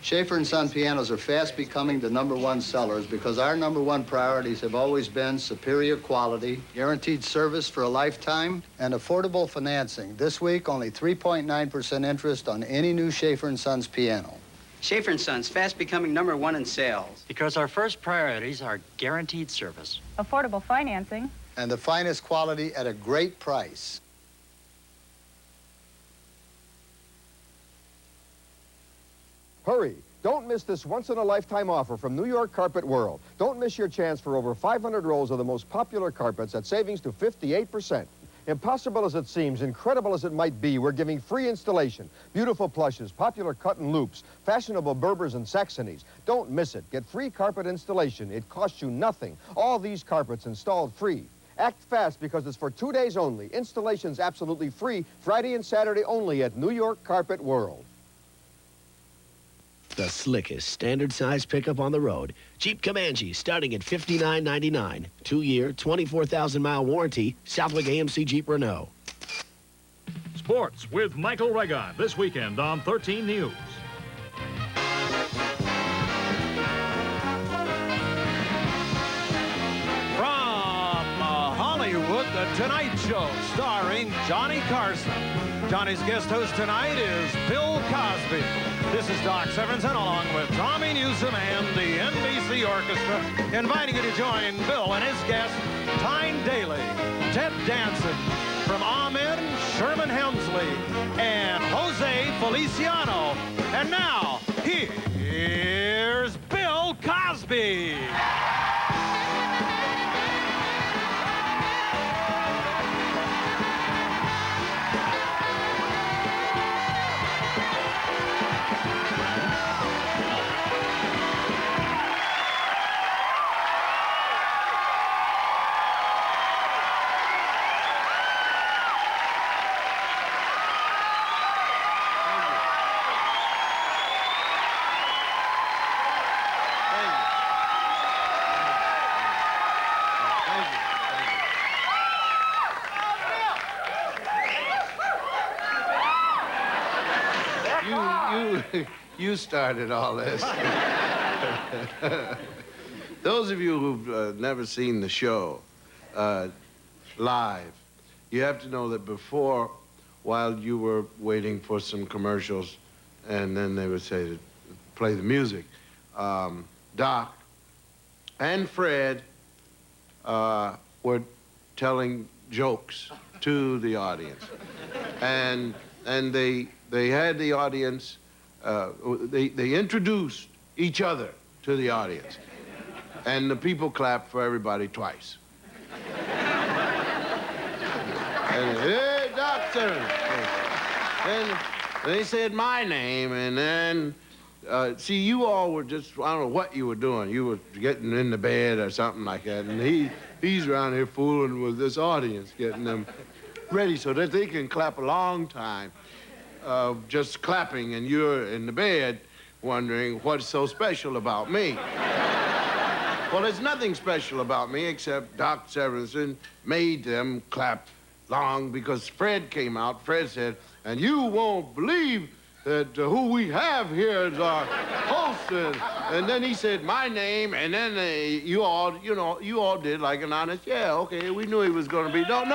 Schaefer & Son pianos are fast becoming the #1 sellers because our #1 priorities have always been superior quality, guaranteed service for a lifetime, and affordable financing. This week, only 3.9% interest on any new Schaefer & Sons piano. Schaefer & Sons, fast becoming #1 in sales. Because our first priorities are guaranteed service, affordable financing, and the finest quality at a great price. Hurry! Don't miss this once-in-a-lifetime offer from New York Carpet World. Don't miss your chance for over 500 rolls of the most popular carpets at savings to 58%. Impossible as it seems, incredible as it might be, we're giving free installation. Beautiful plushes, popular cut and loops, fashionable Berbers and Saxonies. Don't miss it. Get free carpet installation. It costs you nothing. All these carpets installed free. Act fast because it's for 2 days only. Installation's absolutely free, Friday and Saturday only at New York Carpet World. The slickest standard-size pickup on the road. Jeep Comanche starting at $59.99. 2-year, 24,000-mile warranty. Southwick AMC Jeep Renault. Sports with Michael Regon this weekend on 13 News. From Hollywood, The Tonight Show starring Johnny Carson. Johnny's guest host tonight is Bill Cosby. This is Doc Severinsen along with Tommy Newsom and the NBC Orchestra, inviting you to join Bill and his guests, Tyne Daly, Ted Danson, from Amen, Sherman Hemsley, and Jose Feliciano. And now, here's Bill Cosby. You started all this. Those of you who've never seen the show live, you have to know that before, while you were waiting for some commercials, and then they would say to play the music, Doc and Fred were telling jokes to the audience. And they had the audience, they introduced each other to the audience. And the people clapped for everybody twice. And, hey, doctor! And they said my name, and then, see, you all were just, I don't know what you were doing. You were getting in the bed or something like that, and he's around here fooling with this audience, getting them ready so that they can clap a long time. Just clapping, and you're in the bed wondering what's so special about me. Well, there's nothing special about me except Doc Severinsen made them clap long because Fred came out. Fred said, and you won't believe that who we have here is our host. And then he said my name, and then you all did like an honest, yeah, okay, we knew he was going to be, no.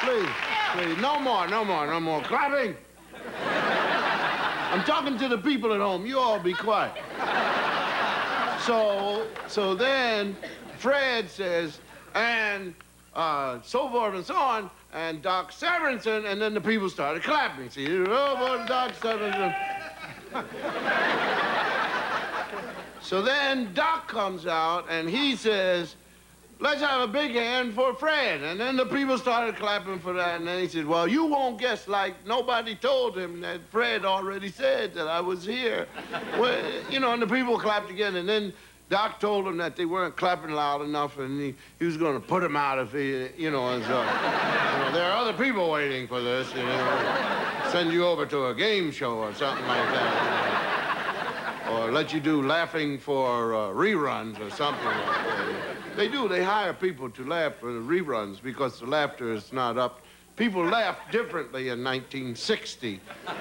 Please, no more clapping. I'm talking to the people at home. You all be quiet. So then Fred says, and so forth and so on, and Doc Severinsen, and then the people started clapping. See, oh, Doc Severinsen. So then Doc comes out, and he says, let's have a big hand for Fred. And then the people started clapping for that. And then he said, well, you won't guess like nobody told him that Fred already said that I was here. Well, and the people clapped again. And then Doc told them that they weren't clapping loud enough, and he was going to put them out if he, and so, there are other people waiting for this, send you over to a game show or something like that. Or let you do laughing for reruns or something like that. They do. They hire people to laugh for the reruns because the laughter is not up People laughed differently in 1960. The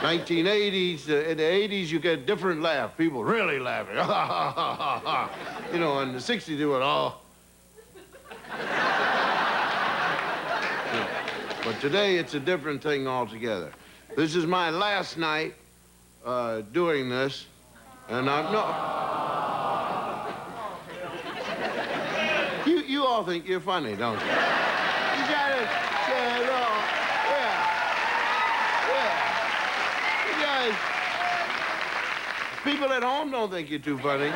1980s, in the 80s, you get a different laugh. People really laughing. You know, in the 60s, they went, oh. Yeah. But today, it's a different thing altogether. This is my last night doing this, and I'm not... You all think you're funny, don't you? You gotta say it all. Yeah. You guys, people at home don't think you're too funny.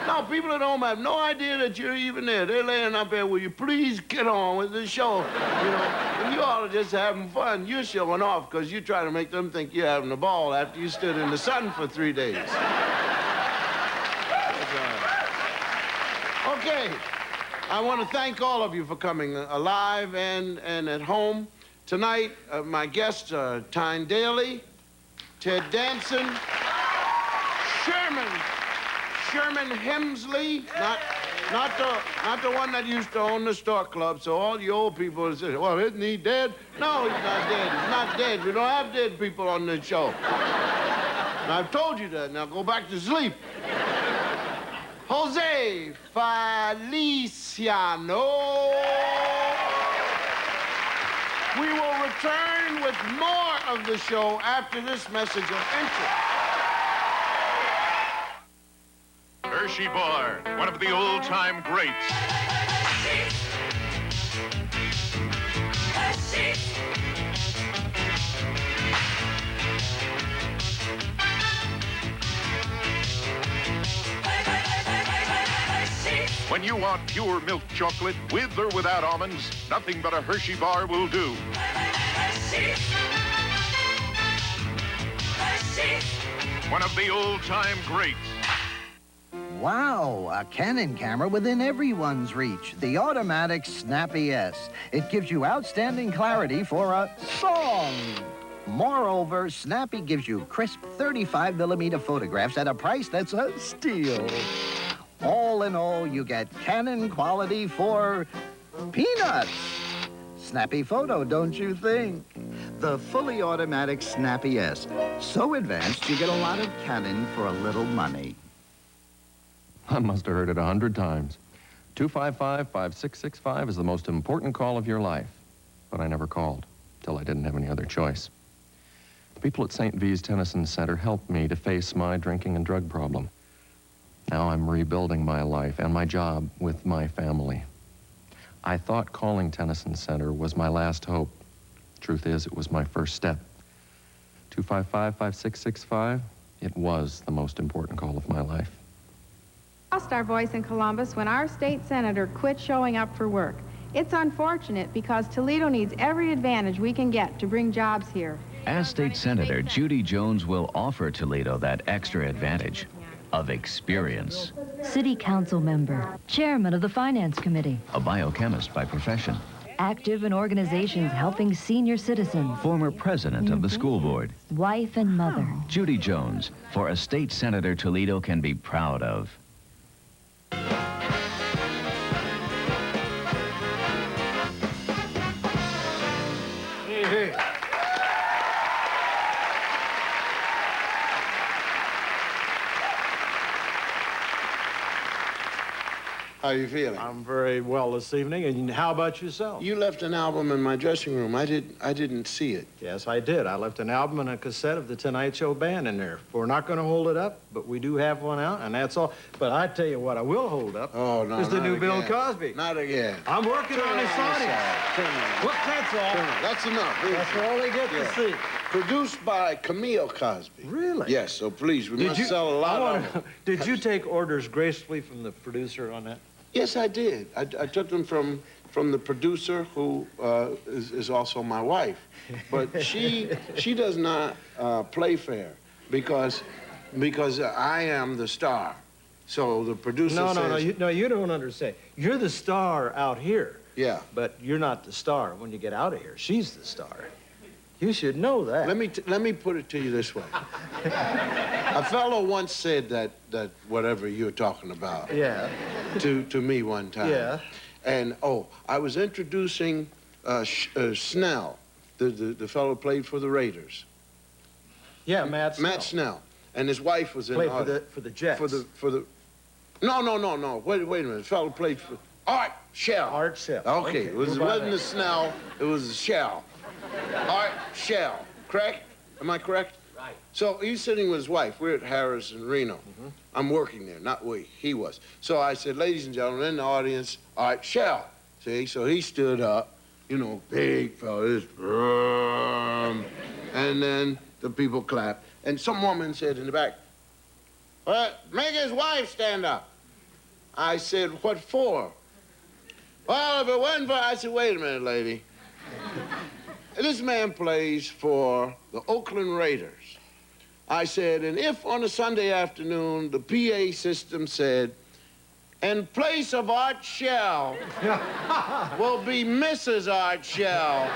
No, people at home have no idea that you're even there. They're laying up there, will you please get on with the show? You know, and you all are just having fun. You're showing off because you try to make them think you're having a ball after you stood in the sun for 3 days. Okay, I want to thank all of you for coming live and at home. Tonight, my guests are Tyne Daly, Ted Danson, Sherman Hemsley, not the one that used to own the Stork Club, so all you old people say, well, isn't he dead? No, he's not dead. He's not dead. We don't have dead people on this show. And I've told you that. Now go back to sleep. Jose Feliciano. We will return with more of the show after this message of interest. Hershey Bar, one of the old-time greats. When you want pure milk chocolate with or without almonds, nothing but a Hershey Bar will do. One of the old-time greats. Wow, a Canon camera within everyone's reach. The automatic Snappy S. It gives you outstanding clarity for a song. Moreover, Snappy gives you crisp 35mm photographs at a price that's a steal. All in all, you get Canon quality for peanuts. Snappy photo, don't you think? The fully automatic Snappy S. So advanced, you get a lot of Canon for a little money. I must have heard it 100 times. 255-5665 is the most important call of your life. But I never called, till I didn't have any other choice. The people at St. V's Tennyson Center helped me to face my drinking and drug problem. Now I'm rebuilding my life and my job with my family. I thought calling Tennyson Center was my last hope. Truth is, it was my first step. 255-5665, it was the most important call of my life. Lost our voice in Columbus when our state senator quit showing up for work. It's unfortunate because Toledo needs every advantage we can get to bring jobs here. As state senator, Judy Jones will offer Toledo that extra advantage of experience. City council member, chairman of the finance committee, A biochemist by profession. active in organizations helping senior citizens, Former president of the school board. wife and mother. Judy Jones, for a state senator Toledo can be proud of. Hey. How you feeling? I'm very well this evening, and how about yourself? You left an album in my dressing room. I didn't see it. Yes, I did. I left an album and a cassette of the Tonight Show band in there. We're not going to hold it up, but we do have one out, and that's all. But I tell you what I will hold up is the new Bill Cosby. Not again. I'm working on his audience. Look, that's all. That's enough. That's all they get to see. Produced by Camille Cosby. Really? Yes, so please, we must sell a lot of them. Did you take orders gracefully from the producer on that? Yes, I did. I took them from the producer, who is also my wife. But she does not play fair because I am the star. So the producer says... No, you don't understand. You're the star out here. Yeah. But you're not the star when you get out of here. She's the star. You should know that. Let me put it to you this way. A fellow once said that whatever you're talking about. Yeah. To me one time. Yeah. And, oh, I was introducing Snell, the fellow who played for the Raiders. Yeah, Matt Snell. Matt Snell. And his wife was in Played the for the Jets. No. Wait a minute. The fellow played for Art Shell. Art Shell. Okay. It wasn't the Snell. It was the Shell. Art Shell. Correct? Am I correct? Right. So he's sitting with his wife. We're at Harris in Reno. I'm working there, not we. He was. So I said, ladies and gentlemen, in the audience, Art Shell. See? So he stood up. You know, big fellow. And then the people clapped. And some woman said in the back, make his wife stand up. I said, what for? Well, if it wasn't for... I said, wait a minute, lady. This man plays for the Oakland Raiders. I said, and if on a Sunday afternoon the PA system said, in place of Art Shell will be Mrs. Art Shell,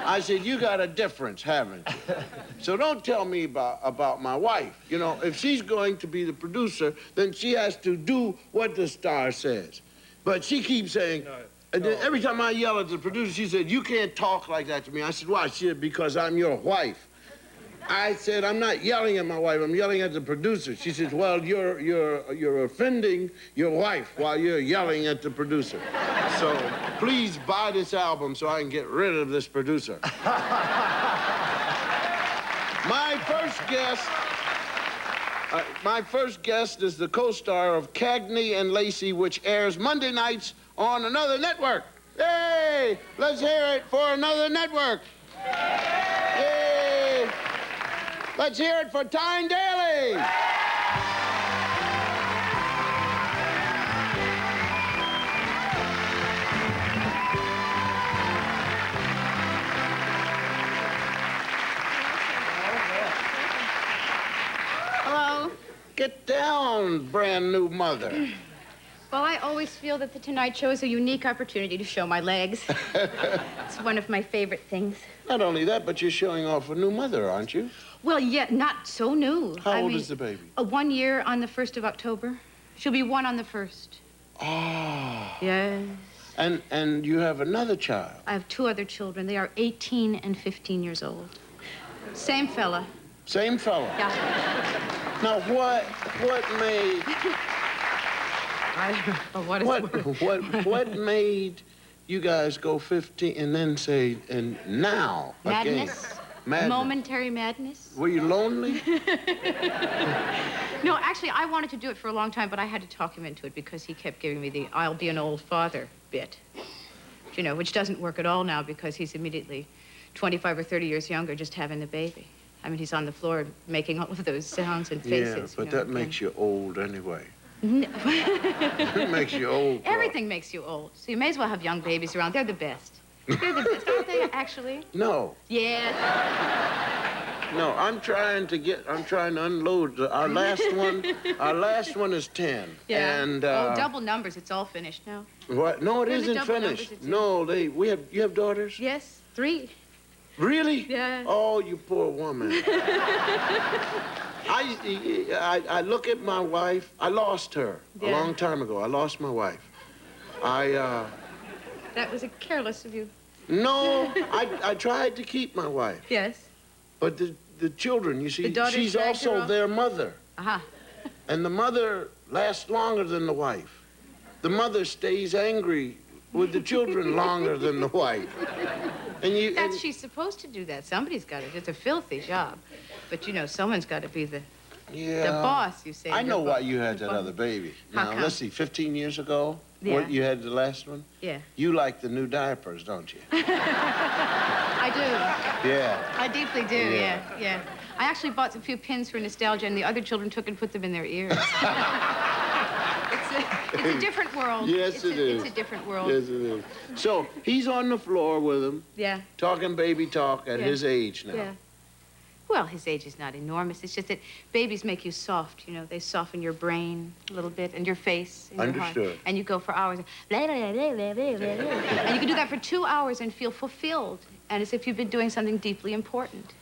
I said, you got a difference, haven't you? So don't tell me about my wife. You know, if she's going to be the producer, then she has to do what the star says. But she keeps saying, every time I yell at the producer, she said, you can't talk like that to me. I said, why? She said, because I'm your wife. I said, I'm not yelling at my wife, I'm yelling at the producer. She says, well, you're offending your wife while you're yelling at the producer. So please buy this album so I can get rid of this producer. My first guest is the co-star of Cagney and Lacey, which airs Monday nights on another network. Hey, let's hear it for another network. Yay! Let's hear it for Tyne Daly. Hello. Get down, brand new mother. Well, I always feel that the Tonight Show is a unique opportunity to show my legs. It's one of my favorite things. Not only that, but you're showing off a new mother, aren't you? Well, yeah, not so new. How old is the baby? 1 year on the 1st of October. She'll be 1 on the 1st. Ah. Yes. And you have another child. I have 2 other children. They are 18 and 15 years old. Same fella. Same fella? Yeah. Now, what made... What made you guys go 15 and then say, and now Madness. Again? Madness. Momentary madness. Were you lonely? No, actually, I wanted to do it for a long time, but I had to talk him into it because he kept giving me the I'll be an old father bit. You know, which doesn't work at all now because he's immediately 25 or 30 years younger just having the baby. I mean, he's on the floor making all of those sounds and faces. Yeah, but that makes you old anyway. No. It makes you old. Everything makes you old. So you may as well have young babies around. They're the best. They're the best, aren't they, actually? No. Yes. No, I'm trying to unload. Our last one is 10. Yeah. And, double numbers. It's all finished now. What? No, it Really isn't double finished. numbers, No, you have daughters? Yes, 3. Really? Yeah. Oh, you poor woman. I look at my wife. I lost her a long time ago. I lost my wife. That was careless of you. No, I tried to keep my wife. Yes. But the children, you see, she's dragged her also off? their mother. Uh-huh. And the mother lasts longer than the wife. The mother stays angry with the children longer than the wife. And She's supposed to do that. Somebody's got to. It's a filthy job. But, you know, someone's got to be the boss, you say. I know why you had that other baby. How Now, come? let's see, 15 years ago? Yeah. What, you had the last one? Yeah. You like the new diapers, don't you? I do. Yeah. I deeply do, yeah. I actually bought a few pins for nostalgia, and the other children took and put them in their ears. It's a different world. Yes, it is. It's a different world. Yes, it is. So, he's on the floor with him. Yeah. Talking baby talk at his age now. Yeah. Well, his age is not enormous. It's just that babies make you soft, you know. They soften your brain a little bit and your face and your heart. Understood. And you go for hours. And you can do that for 2 hours and feel fulfilled and as if you've been doing something deeply important.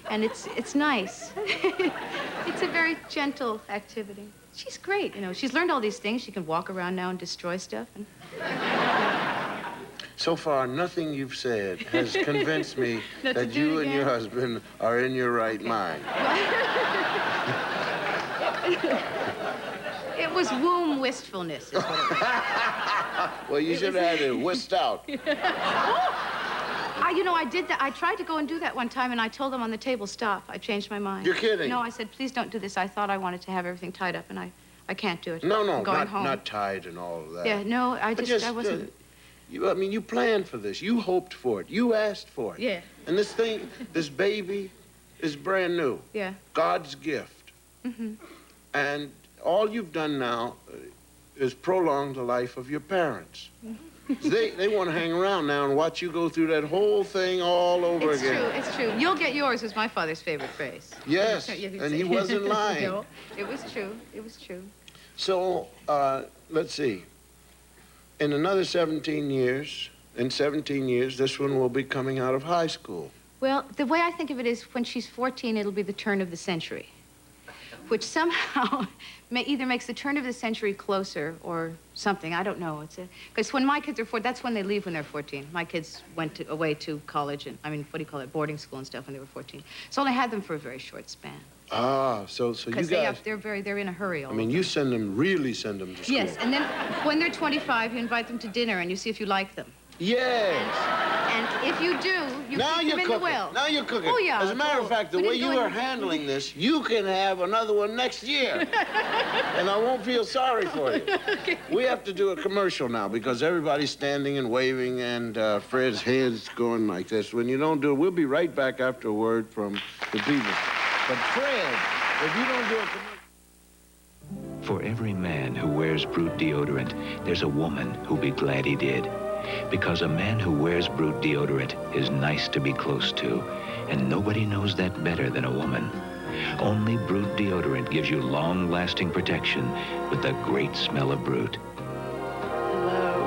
And it's nice. It's a very gentle activity. She's great, you know. She's learned all these things. She can walk around now and destroy stuff. And So far, nothing you've said has convinced me that you and your husband are in your right mind. It was womb wistfulness, is what it was. Well, you should have had it whisked out. You know, I did that. I tried to go and do that one time, and I told them on the table, stop. I changed my mind. You're kidding. No, I said, please don't do this. I thought I wanted to have everything tied up, and I can't do it. No, I'm going home. not tied and all of that. Yeah, no, I wasn't. I mean, you planned for this. You hoped for it. You asked for it. Yeah. And this baby is brand new. Yeah. God's gift. Mm-hmm. And all you've done now is prolong the life of your parents. They want to hang around now and watch you go through that whole thing all over again. It's true. You'll get yours was my father's favorite phrase. Yes, and he wasn't lying. No, it was true. It was true. So, let's see. In another 17 years, this one will be coming out of high school. Well, the way I think of it is when she's 14, it'll be the turn of the century, which somehow either makes the turn of the century closer or something. I don't know. Because when my kids are 14, that's when they leave when they're 14. My kids went away to college and, boarding school and stuff when they were 14. So I only had them for a very short span. Ah, so you guys... Because they're in a hurry all the time. you really send them to school. Yes, and then when they're 25, you invite them to dinner and you see if you like them. Yes. And if you do, you keep them in the will. Now you're cooking. Oh, yeah. As a matter of fact, the way you are handling this, you can have another one next year. And I won't feel sorry for you. Okay. We have to do a commercial now because everybody's standing and waving and Fred's head's going like this. When you don't do it, we'll be right back after a word from the people. But Fred, if you don't do a commercial... For every man who wears Brute deodorant, there's a woman who'll be glad he did. Because a man who wears Brute deodorant is nice to be close to, and nobody knows that better than a woman. Only Brute deodorant gives you long-lasting protection with the great smell of Brute. Hello.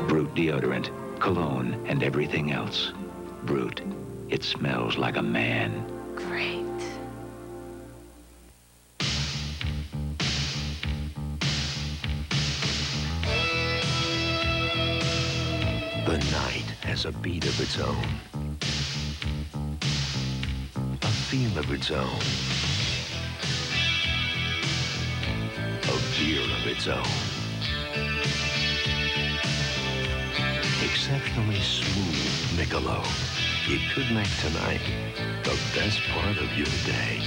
Brute deodorant, cologne, and everything else. Brute. It smells like a man. Great. The night has a beat of its own, a feel of its own, a beer of its own. Exceptionally smooth Michelob. It could make tonight the best part of your day.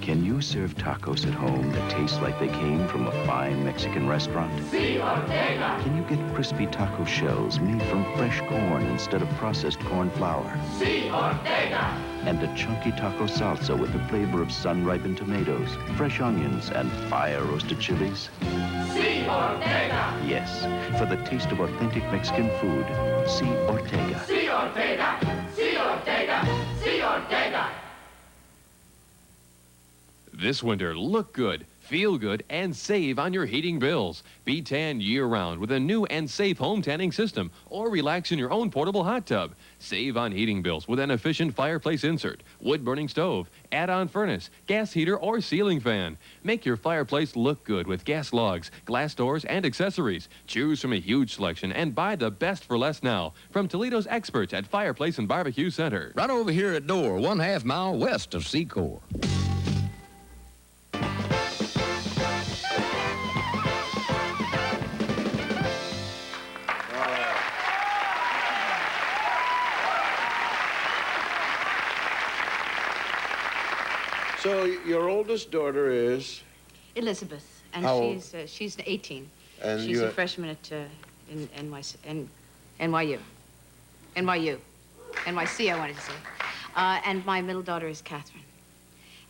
Can you serve tacos at home that taste like they came from a fine Mexican restaurant? Si, Ortega. Can you get crispy taco shells made from fresh corn instead of processed corn flour? Si, Ortega. And a chunky taco salsa with the flavor of sun-ripened tomatoes, fresh onions, and fire-roasted chilies? Si, Ortega. Yes, for the taste of authentic Mexican food, Si, Ortega. Si, Ortega. Si, Ortega. Si, Ortega. This winter, look good, feel good, and save on your heating bills. Be tan year-round with a new and safe home tanning system, or relax in your own portable hot tub. Save on heating bills with an efficient fireplace insert, wood-burning stove, add-on furnace, gas heater, or ceiling fan. Make your fireplace look good with gas logs, glass doors, and accessories. Choose from a huge selection and buy the best for less now from Toledo's experts at Fireplace and Barbecue Center. Right over here at Door, 1/2 mile west of Secor. So your oldest daughter is? Elizabeth, and How old? she's 18. And she's you a freshman at NYU. NYC, I wanted to say. And my middle daughter is Catherine.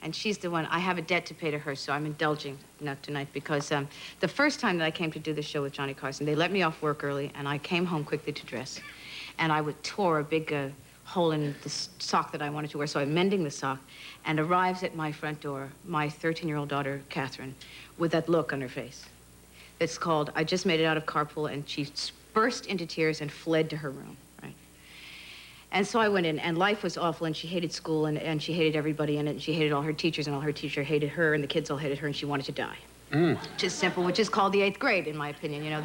And she's the one, I have a debt to pay to her, so I'm indulging tonight because the first time that I came to do the show with Johnny Carson, they let me off work early, and I came home quickly to dress. And I tore a big hole in the sock that I wanted to wear, so I'm mending the sock, and arrives at my front door, my 13-year-old daughter, Catherine, with that look on her face. It's called, I just made it out of carpool, and she burst into tears and fled to her room, right? And so I went in, and life was awful, and she hated school, and she hated everybody in it, and she hated all her teachers, and all her teachers hated her, and the kids all hated her, and she wanted to die. which is simple, which is called the 8th grade, in my opinion. You know,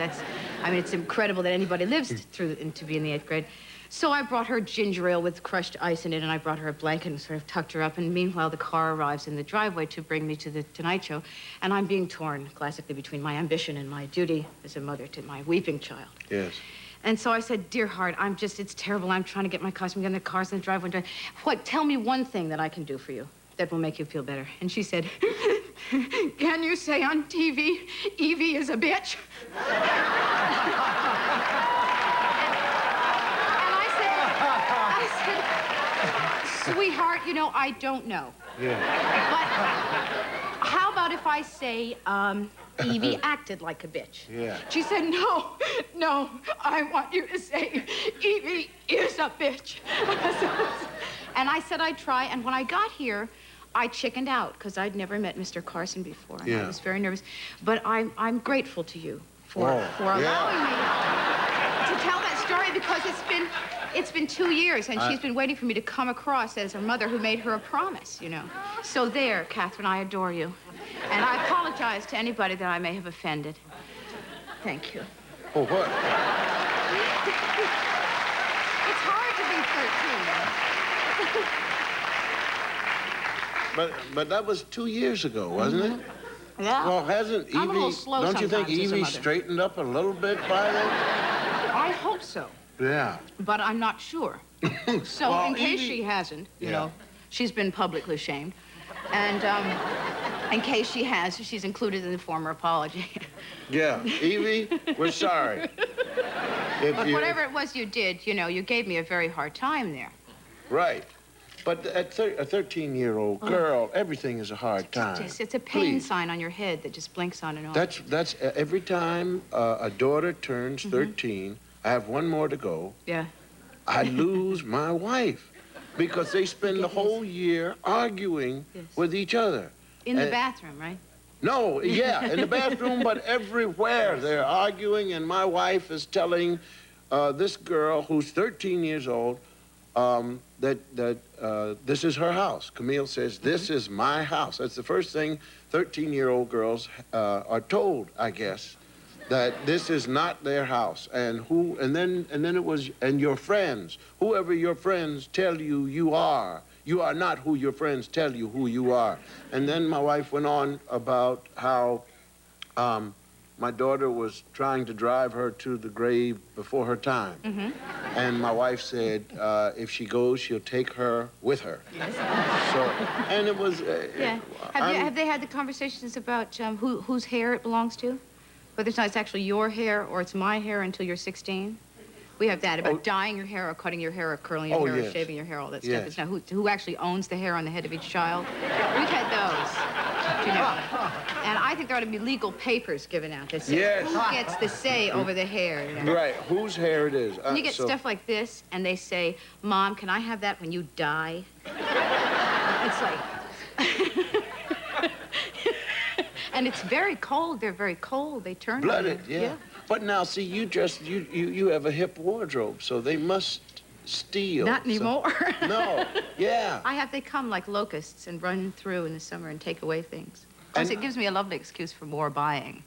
I mean, it's incredible that anybody lives through to be in the 8th grade. So I brought her ginger ale with crushed ice in it, and I brought her a blanket and sort of tucked her up. And meanwhile, the car arrives in the driveway to bring me to the Tonight Show, and I'm being torn classically between my ambition and my duty as a mother to my weeping child. Yes. And so I said, dear heart, it's terrible. I'm trying to get my costume, get the cars in the driveway. Tell me one thing that I can do for you that will make you feel better. And she said, can you say on TV, Evie is a bitch? Sweetheart, you know, I don't know. Yeah. But how about if I say, Evie acted like a bitch? Yeah. She said, no, I want you to say, Evie is a bitch. And I said I'd try, and when I got here, I chickened out, because I'd never met Mr. Carson before, and I was very nervous. But I'm grateful to you for allowing me to tell that story, because it's been 2 years, and she's been waiting for me to come across as a mother who made her a promise, you know. So there, Catherine, I adore you. And I apologize to anybody that I may have offended. Thank you. Oh, what? It's hard to be 13. But that was 2 years ago, wasn't it? Yeah. Well, hasn't Evie... I'm a little slow don't you think sometimes as a Evie mother. straightened up a little bit by then? I hope so. Yeah. But I'm not sure. So Well, in case Evie- she hasn't, you know, she's been publicly shamed. And in case she has, she's included in the former apology. Yeah. Evie, we're sorry. But whatever it was you did, you know, you gave me a very hard time there. Right. But a 13-year-old girl, everything is a hard time. It's a pain sign on your head that just blinks on and off. That's every time a daughter turns 13, I have one more to go. Yeah. I lose my wife because they spend the whole year arguing with each other. In the bathroom, right? No, yeah, in the bathroom, but everywhere they're arguing, and my wife is telling this girl who's 13 years old that this is her house. Camille says, this is my house. That's the first thing 13-year-old girls are told, I guess, that this is not their house. And then it was, and your friends, whoever your friends tell you you are not who your friends tell you who you are. And then my wife went on about how my daughter was trying to drive her to the grave before her time. And my wife said, if she goes, she'll take her with her. Yes. So, and it was... Yeah. Have they had the conversations about whose hair it belongs to? Whether it's actually your hair or it's my hair until you're 16? We have that about dyeing your hair or cutting your hair or curling your hair or shaving your hair, all that stuff. It's now who actually owns the hair on the head of each child. We've had those, you know. And I think there ought to be legal papers given out that say who gets the say over the hair. You know? Right, whose hair it is. And you get stuff like this, and they say, Mom, can I have that when you die? It's like... And it's very cold. They're very cold. They turn blooded, yeah. But now, see, you have a hip wardrobe, so they must steal. Not anymore. No, yeah. They come like locusts and run through in the summer and take away things. Of course, it gives me a lovely excuse for more buying.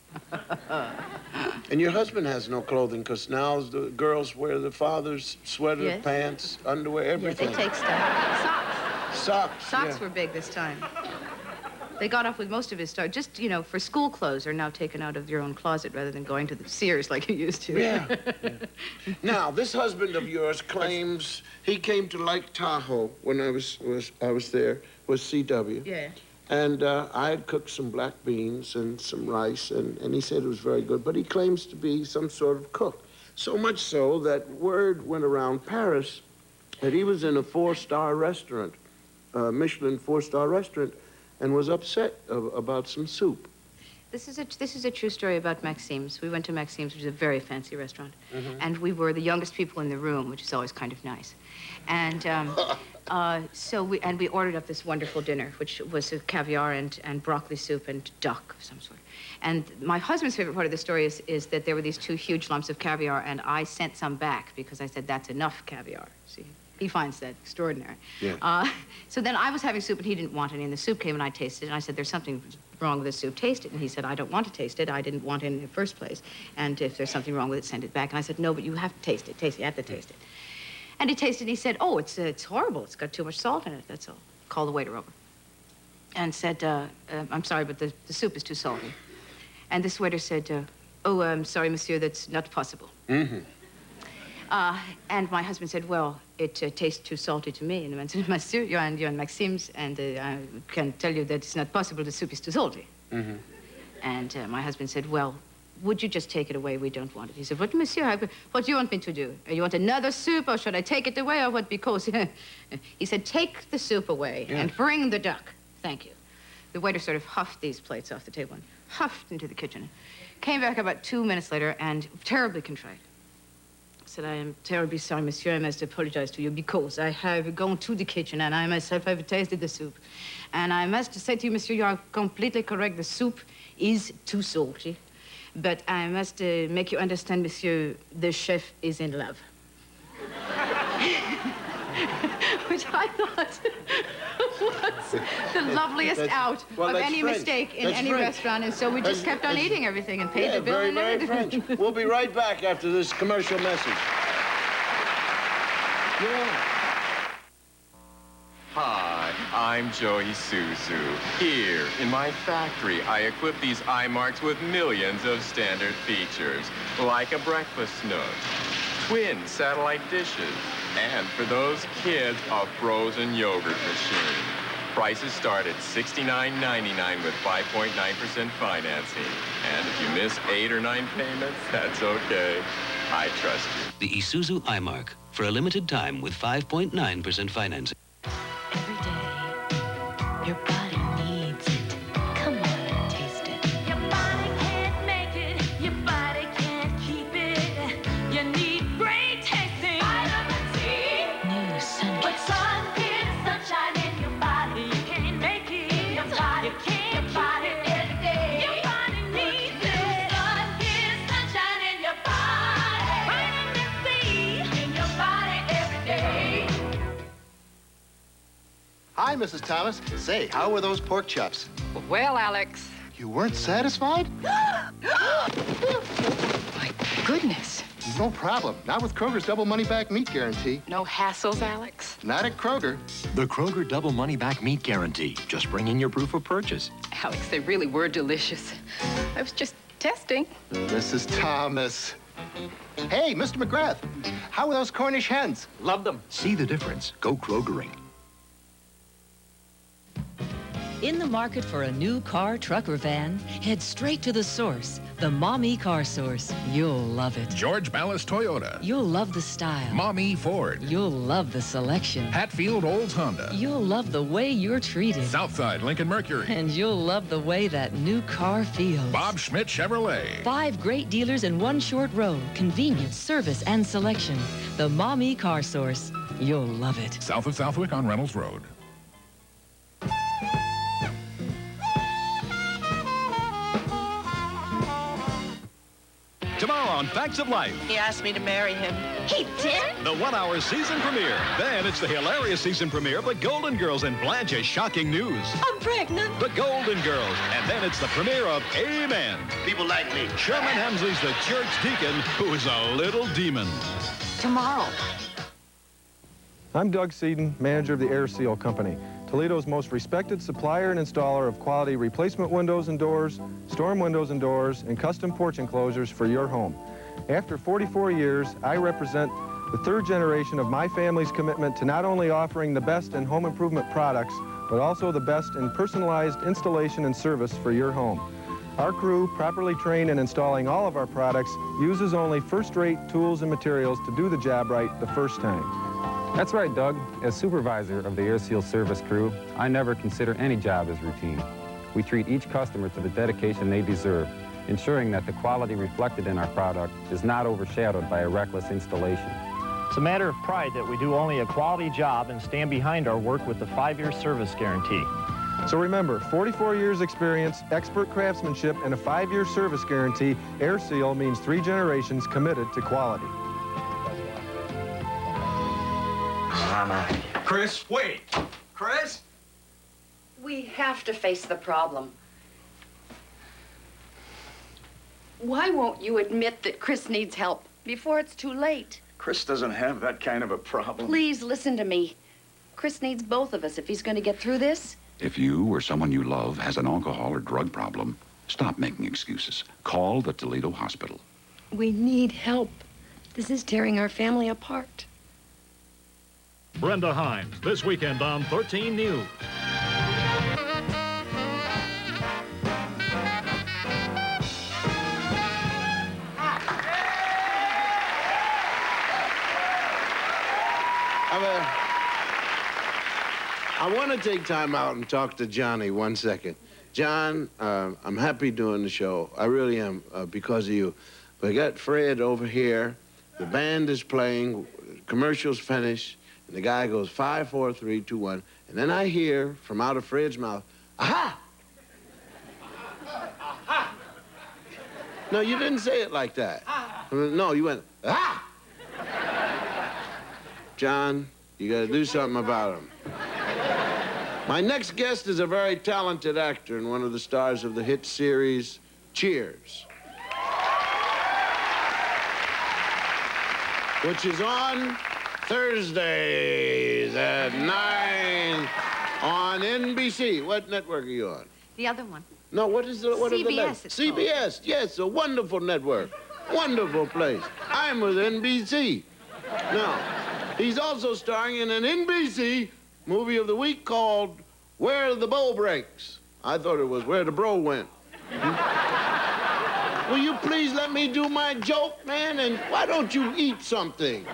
And your husband has no clothing, because now the girls wear the father's sweater, pants, underwear, everything. Yeah, they take stuff. Socks. Socks were big this time. They got off with most of his stuff. Just, you know, for school clothes are now taken out of your own closet rather than going to the Sears like you used to. Yeah. Now, this husband of yours claims he came to Lake Tahoe when I was there with CW. Yeah. And I had cooked some black beans and some rice, and he said it was very good. But he claims to be some sort of cook. So much so that word went around Paris that he was in a 4-star restaurant, Michelin 4-star restaurant, and was upset about some soup. This is a true story about Maxime's. We went to Maxime's, which is a very fancy restaurant, and we were the youngest people in the room, which is always kind of nice. And so we ordered up this wonderful dinner, which was a caviar and broccoli soup and duck of some sort. And my husband's favorite part of the story is that there were these 2 huge lumps of caviar, and I sent some back because I said that's enough caviar. See. He finds that extraordinary. Yeah. So then I was having soup, and he didn't want any, and the soup came, and I tasted it, and I said, there's something wrong with the soup, taste it. And he said, I don't want to taste it. I didn't want it in the first place. And if there's something wrong with it, send it back. And I said, no, but you have to taste it. Taste it. You have to taste it. And he tasted it, and he said, oh, it's horrible. It's got too much salt in it, that's all. Called the waiter over and said, I'm sorry, but the soup is too salty. And this waiter said, oh, I'm sorry, monsieur, that's not possible. Mm-hmm. And my husband said, well, it tastes too salty to me. And I said, monsieur, you're in Maxime's, and I can tell you that it's not possible, the soup is too salty. Mm-hmm. And my husband said, well, would you just take it away? We don't want it. He said, but monsieur, what do you want me to do? You want another soup, or should I take it away, or what? Because he said, take the soup away and bring the duck. Thank you. The waiter sort of huffed these plates off the table and huffed into the kitchen. Came back about 2 minutes later and terribly contrite. Said, I am terribly sorry, monsieur. I must apologize to you because I have gone to the kitchen and I myself have tasted the soup. And I must say to you, monsieur, you are completely correct. The soup is too salty. But I must make you understand, monsieur, the chef is in love. Which I thought was the loveliest out of any French. mistake in That's any French. restaurant. And so we just kept on eating everything and paid the bill very, and very everything. French. We'll be right back after this commercial message. Hi, I'm Joey Suzu. Here, in my factory, I equip these iMarks with millions of standard features, like a breakfast nook, twin satellite dishes, and for those kids, a frozen yogurt machine. Prices start at $69.99 with 5.9% financing. And if you miss 8 or 9 payments, that's okay. I trust you. The Isuzu iMark, for a limited time with 5.9% financing. Every day, your body needs it. Come on and taste it. Your body can't make it. Your body can't keep it. You need great tasting vitamin C. New sun. But sun-kissed sunshine in your body. You can't make it in your body. You can't your body every day. Your body needs it. Sun-kissed sunshine in your body. Vitamin C in your body every day. Hi, Mrs. Thomas. Say, how were those pork chops? Well, Alex. You weren't satisfied? My goodness. No problem. Not with Kroger's double money-back meat guarantee. No hassles, Alex? Not at Kroger. The Kroger double money-back meat guarantee. Just bring in your proof of purchase. Alex, they really were delicious. I was just testing. Mrs. Thomas. Hey, Mr. McGrath. How were those Cornish hens? Loved them. See the difference. Go Krogering. In the market for a new car, truck, or van, head straight to the source, the Mommy Car Source. You'll love it. George Ballas Toyota. You'll love the style. Mommy Ford. You'll love the selection. Hatfield Olds Honda. You'll love the way you're treated. Southside Lincoln Mercury. And you'll love the way that new car feels. Bob Schmidt Chevrolet. 5 great dealers in one short row. Convenience, service, and selection. The Mommy Car Source. You'll love it. South of Southwick on Reynolds Road. Tomorrow on Facts of Life. He asked me to marry him. He did? The 1-hour season premiere. Then it's the hilarious season premiere of The Golden Girls and Blanche's shocking news. I'm pregnant. The Golden Girls. And then it's the premiere of Amen. People like me. Sherman Hemsley's the church deacon who is a little demon. Tomorrow. I'm Doug Seaton, manager of the Air Seal Company, Toledo's most respected supplier and installer of quality replacement windows and doors, storm windows and doors, and custom porch enclosures for your home. After 44 years, I represent the 3rd generation of my family's commitment to not only offering the best in home improvement products, but also the best in personalized installation and service for your home. Our crew, properly trained in installing all of our products, uses only first-rate tools and materials to do the job right the first time. That's right, Doug. As supervisor of the Air Seal service crew, I never consider any job as routine. We treat each customer to the dedication they deserve, ensuring that the quality reflected in our product is not overshadowed by a reckless installation. It's a matter of pride that we do only a quality job and stand behind our work with the 5-year service guarantee. So remember, 44 years experience, expert craftsmanship, and a 5-year service guarantee. Air Seal means 3 generations committed to quality. Chris, wait. Chris? We have to face the problem. Why won't you admit that Chris needs help before it's too late? Chris doesn't have that kind of a problem. Please listen to me. Chris needs both of us if he's going to get through this. If you or someone you love has an alcohol or drug problem, stop making excuses. Call the Toledo Hospital. We need help. This is tearing our family apart. Brenda Hines, this weekend on 13 News. I want to take time out and talk to Johnny 1 second. John, I'm happy doing the show. I really am, because of you. We got Fred over here. The band is playing. Commercial's finished. And the guy goes 5, 4, 3, 2, 1. And then I hear from out of Fred's mouth, aha! No, you didn't say it like that. No, you went, ah! John, you got to do something about him. My next guest is a very talented actor and one of the stars of the hit series Cheers, which is on Thursdays at 9 on NBC. What network are you on? The other one. No, what is the, what are the CBS, it's called. CBS, yes, a wonderful network. Wonderful place. I'm with NBC. Now, he's also starring in an NBC movie of the week called Where the Bow Breaks. I thought it was Where the Bro Went. Will you please let me do my joke, man? And why don't you eat something?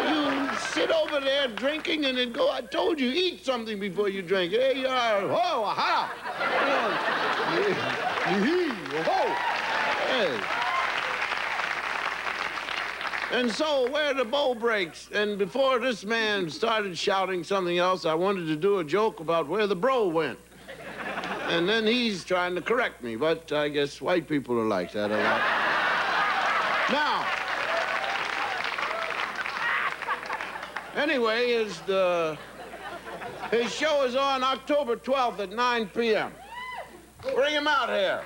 You sit over there drinking and then go, I told you, eat something before you drink. Here you are. Oh, aha. Hey. And so, Where the Bow Breaks. And before this man started shouting something else, I wanted to do a joke about where the bro went. And then he's trying to correct me, but I guess white people are like that a lot. Now, anyway, his show is on October 12th at 9 p.m. Bring him out here.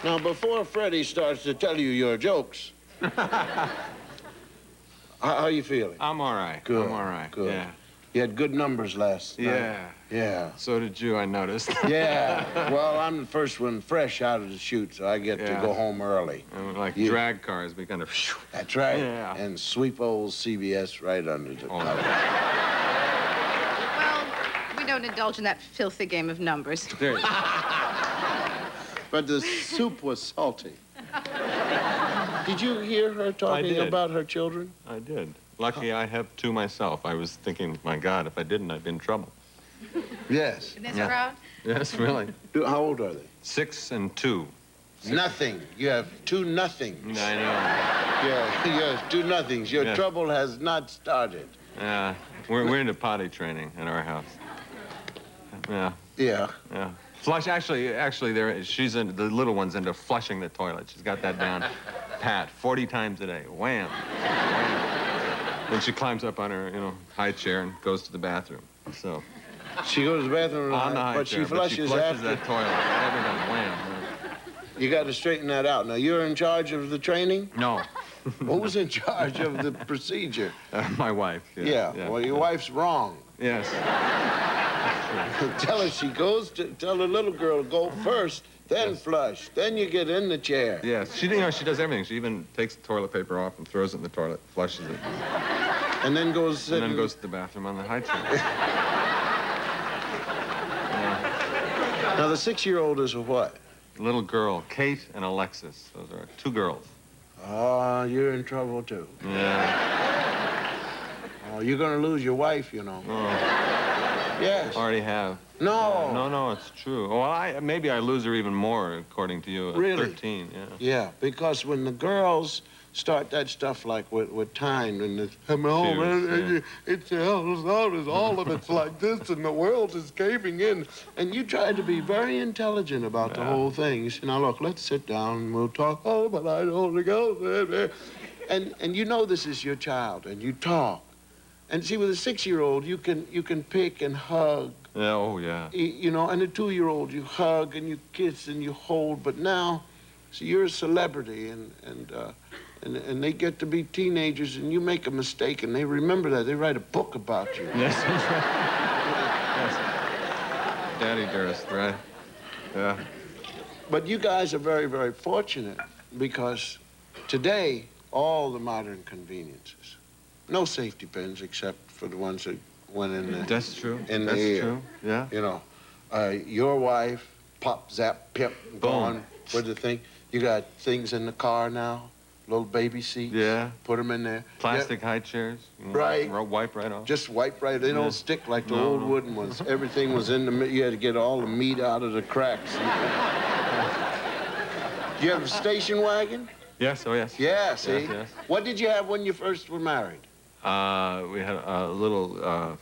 Now, before Freddie starts to tell you your jokes, how are you feeling? I'm all right. Good. I'm all right. Good. Yeah. You had good numbers last night. Yeah. Yeah. So did you, I noticed. Yeah. Well, I'm the first one fresh out of the chute, so I get to go home early. And like drag cars, we kind of... That's right. Yeah. And sweep old CBS right under the cover. Well, we don't indulge in that filthy game of numbers. There. But the soup was salty. Did you hear her talking about her children? I did. Lucky I have two myself. I was thinking, my God, if I didn't, I'd be in trouble. Yes. In this crowd? Yes, really. How old are they? 6 and 2. Nothing. You have 2 nothings. I know. Yeah, you have 2 nothings. Your trouble has not started. Yeah. We're into potty training in our house. Yeah. Yeah. Yeah. Flush, actually, the little one's into flushing the toilet. She's got that down pat 40 times a day. Wham. Wham. Then she climbs up on her, high chair and goes to the bathroom. So. She goes to the bathroom on the high but chair, she flushes that after. toilet. Every time. Wham. You got to straighten that out. Now, you're in charge of the training? No. Who's in charge of the procedure? My wife. Yeah. Well, your wife's wrong. Yes. Tell her she goes to tell the little girl to go first, then flush, then you get in the chair. Yes, she does everything. She even takes the toilet paper off and throws it in the toilet, flushes it, and then goes to the bathroom on the high chair. Now the 6-year-old is a what? A little girl, Kate and Alexis. Those are 2 girls. Oh, you're in trouble too. Yeah. Oh, you're gonna lose your wife, you know. Oh. Yes. Already have. No. No, it's true. Well, maybe I lose her even more, according to you. At Really? 13, yeah. Yeah, because when the girls start that stuff like with time and it's, it's all of it's like this and the world is caving in. And you try to be very intelligent about the whole thing. You say, now look, let's sit down and we'll talk. Oh, but I don't go. And you know this is your child and you talk. And see, with a 6-year-old, you can pick and hug. Yeah, oh, yeah. You know, and a 2-year-old, you hug and you kiss and you hold. But now, see, you're a celebrity, and they get to be teenagers, and you make a mistake, and they remember that. They write a book about you. Yes, that's right. Yes. Daddy Durst, right? Yeah. But you guys are very, very fortunate because today, all the modern conveniences, no safety pins except for the ones that went in the... That's true. In That's the ear. true, yeah. You know, your wife, pop, zap, pip, gone with the thing. You got things in the car now, little baby seats. Yeah. Put them in there. Plastic high chairs. You know, Right. Wipe right off. Just wipe right. They don't stick like the old wooden ones. Everything was in the... You had to get all the meat out of the cracks. You have a station wagon? Yes, oh yes. Yeah, see? Yes, yes. What did you have when you first were married? We had a little